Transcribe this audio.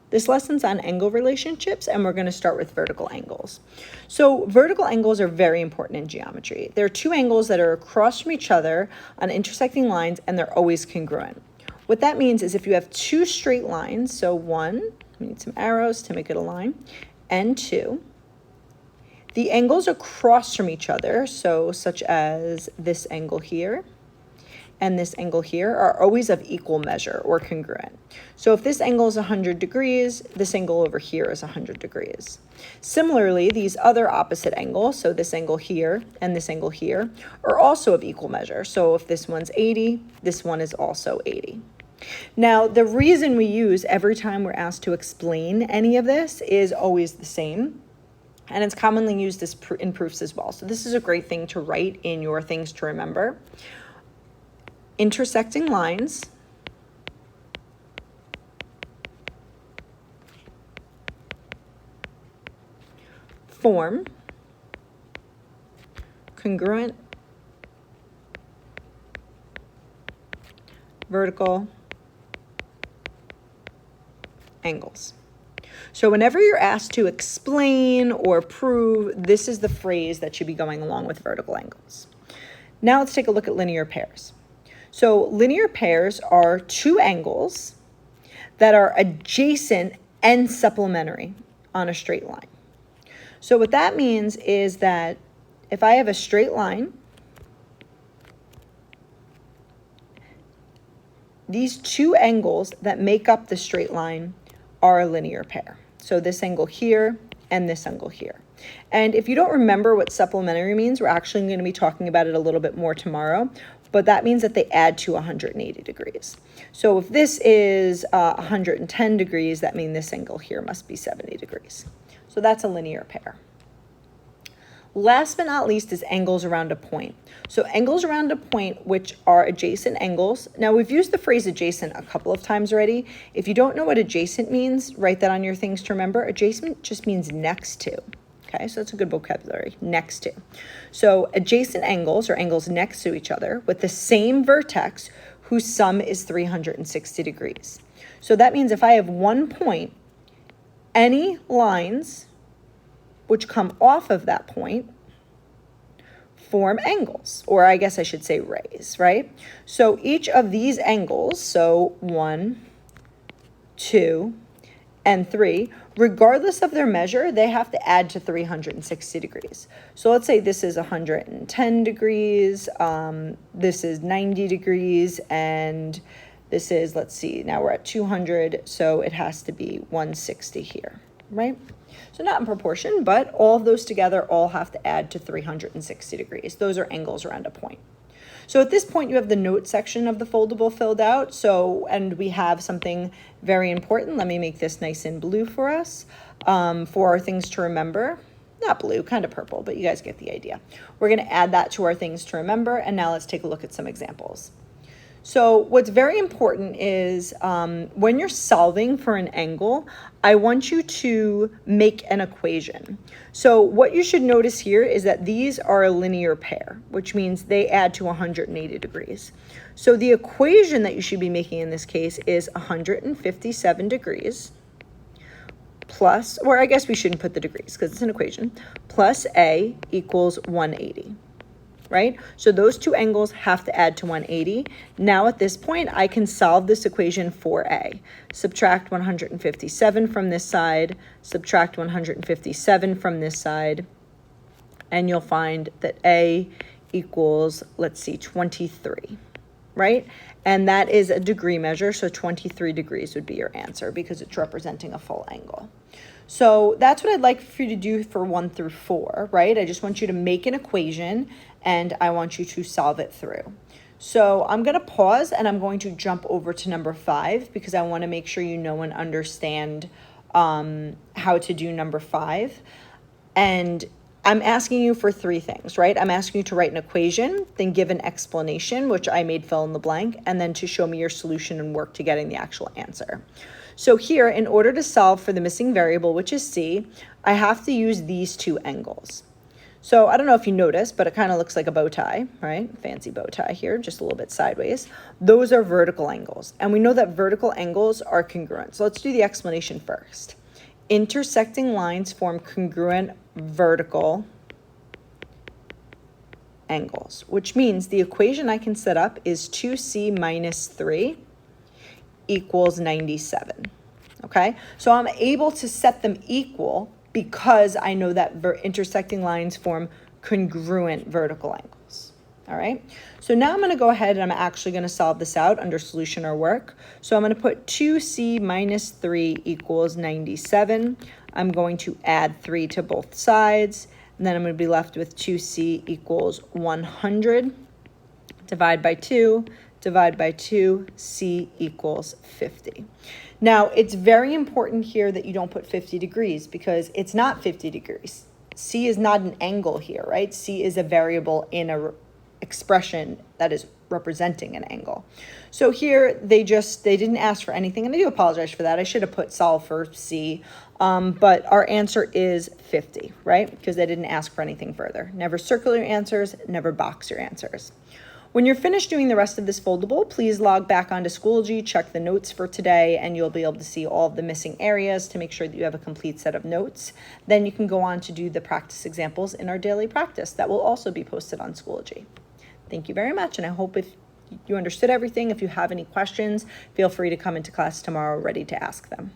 This lesson's on angle relationships, and we're going to start with vertical angles. So vertical angles are very important in geometry. There are two angles that are across from each other on intersecting lines, and they're always congruent. What that means is if you have two straight lines, so one, we need some arrows to make it a line, and two, the angles across from each other, so such as this angle here and this angle here, are always of equal measure or congruent. So if this angle is 100 degrees, this angle over here is 100 degrees. Similarly, these other opposite angles, so this angle here and this angle here, are also of equal measure. So if this one's 80, this one is also 80. Now, the reason we use every time we're asked to explain any of this is always the same. And it's commonly used in proofs as well. So this is a great thing to write in your things to remember. Intersecting lines form congruent vertical angles. So whenever you're asked to explain or prove, this is the phrase that should be going along with vertical angles. Now let's take a look at linear pairs. So linear pairs are two angles that are adjacent and supplementary on a straight line. So what that means is that if I have a straight line, these two angles that make up the straight line are a linear pair. So this angle here and this angle here. And if you don't remember what supplementary means, we're actually going to be talking about it a little bit more tomorrow, but that means that they add to 180 degrees. So if this is 110 degrees, that means this angle here must be 70 degrees. So that's a linear pair. Last but not least is angles around a point. So angles around a point, which are adjacent angles. Now we've used the phrase adjacent a couple of times already. If you don't know what adjacent means, write that on your things to remember. Adjacent just means next to. Okay, so that's a good vocabulary, next to. So adjacent angles are angles next to each other with the same vertex whose sum is 360 degrees. So that means if I have one point, any lines which come off of that point form angles, or I guess I should say rays, right? So each of these angles, so 1, 2, and 3, regardless of their measure, they have to add to 360 degrees. So let's say this is 110 degrees, this is 90 degrees, and this is, let's see, now we're at 200, so it has to be 160 here, right? So not in proportion, but all of those together all have to add to 360 degrees. Those are angles around a point. So at this point, you have the note section of the foldable filled out. So, and we have something very important. Let me make this nice and blue for us, for our things to remember. Not blue, kind of purple, but you guys get the idea. We're going to add that to our things to remember. And now let's take a look at some examples. So what's very important is when you're solving for an angle, I want you to make an equation. So what you should notice here is that these are a linear pair, which means they add to 180 degrees. So the equation that you should be making in this case is 157 degrees plus, or I guess we shouldn't put the degrees because it's an equation, plus A equals 180. Right? So those two angles have to add to 180. Now at this point, I can solve this equation for A. Subtract 157 from this side, subtract 157 from this side, and you'll find that A equals, let's see, 23, right? And that is a degree measure, so 23 degrees would be your answer because it's representing a full angle. So that's what I'd like for you to do for 1 through 4, right? I just want you to make an equation and I want you to solve it through. So I'm going to pause and I'm going to jump over to number 5 because I want to make sure you know and understand how to do number 5. And I'm asking you for 3 things, right? I'm asking you to write an equation, then give an explanation, which I made fill in the blank, and then to show me your solution and work to getting the actual answer. So here, in order to solve for the missing variable, which is C, I have to use these two angles. So I don't know if you noticed, but it kind of looks like a bow tie, right? Fancy bow tie here, just a little bit sideways. Those are vertical angles. And we know that vertical angles are congruent. So let's do the explanation first. Intersecting lines form congruent vertical angles, which means the equation I can set up is 2c minus 3 equals 97. Okay, so I'm able to set them equal because I know that intersecting lines form congruent vertical angles. All right, so now I'm going to go ahead and I'm actually going to solve this out under solution or work. So I'm going to put 2c minus 3 equals 97. I'm going to add 3 to both sides, and then I'm going to be left with 2c equals 100. Divide by 2, divide by 2, c equals 50. Now, it's very important here that you don't put 50 degrees because it's not 50 degrees. C is not an angle here, right? C is a variable in a expression that is representing an angle. So here they didn't ask for anything, and I do apologize for that. I should have put solve for C, but our answer is 50, right? Because they didn't ask for anything further. Never circle your answers, never box your answers. When you're finished doing the rest of this foldable, please log back onto Schoology, check the notes for today, and you'll be able to see all of the missing areas to make sure that you have a complete set of notes. Then you can go on to do the practice examples in our daily practice that will also be posted on Schoology. Thank you very much, and I hope if you understood everything. If you have any questions, feel free to come into class tomorrow ready to ask them.